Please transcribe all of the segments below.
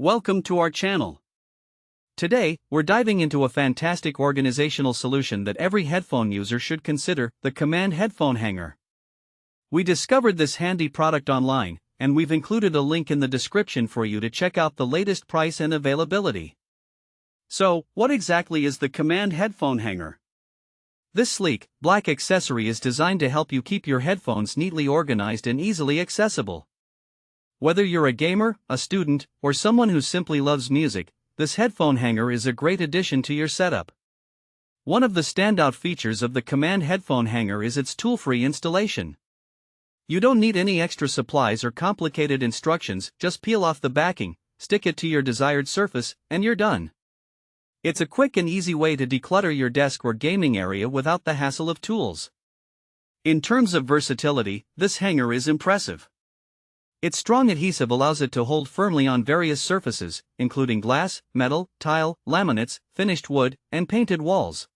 Welcome to our channel. Today, we're diving into a fantastic organizational solution that every headphone user should consider: the Command Headphone Hanger. We discovered this handy product online, and we've included a link in the description for you to check out the latest price and availability. So, what exactly is the Command Headphone Hanger? This sleek, black accessory is designed to help you keep your headphones neatly organized and easily accessible. Whether you're a gamer, a student, or someone who simply loves music, this headphone hanger is a great addition to your setup. One of the standout features of the Command Headphone Hanger is its tool-free installation. You don't need any extra supplies or complicated instructions. Just peel off the backing, stick it to your desired surface, and you're done. It's a quick and easy way to declutter your desk or gaming area without the hassle of tools. In terms of versatility, this hanger is impressive. Its strong adhesive allows it to hold firmly on various surfaces, including glass, metal, tile, laminates, finished wood, and painted walls.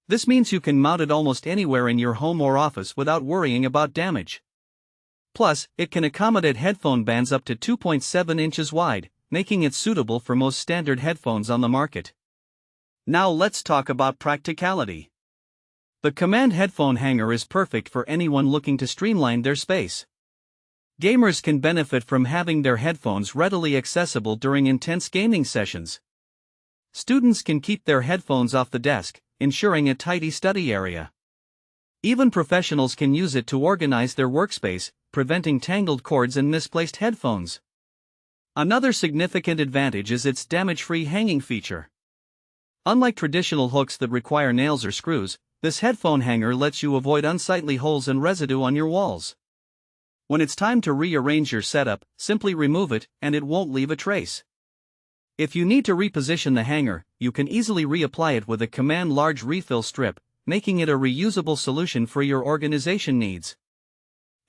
This means you can mount it almost anywhere in your home or office without worrying about damage. Plus, it can accommodate headphone bands up to 2.7 inches wide, making it suitable for most standard headphones on the market. Now let's talk about practicality. The Command Headphone Hanger is perfect for anyone looking to streamline their space. Gamers can benefit from having their headphones readily accessible during intense gaming sessions. Students can keep their headphones off the desk, ensuring a tidy study area. Even professionals can use it to organize their workspace, preventing tangled cords and misplaced headphones. Another significant advantage is its damage-free hanging feature. Unlike traditional hooks that require nails or screws, this headphone hanger lets you avoid unsightly holes and residue on your walls. When it's time to rearrange your setup, simply remove it, and it won't leave a trace. If you need to reposition the hanger, you can easily reapply it with a Command large refill strip, making it a reusable solution for your organization needs.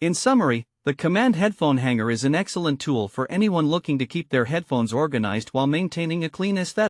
In summary, the Command Headphone Hanger is an excellent tool for anyone looking to keep their headphones organized while maintaining a clean aesthetic.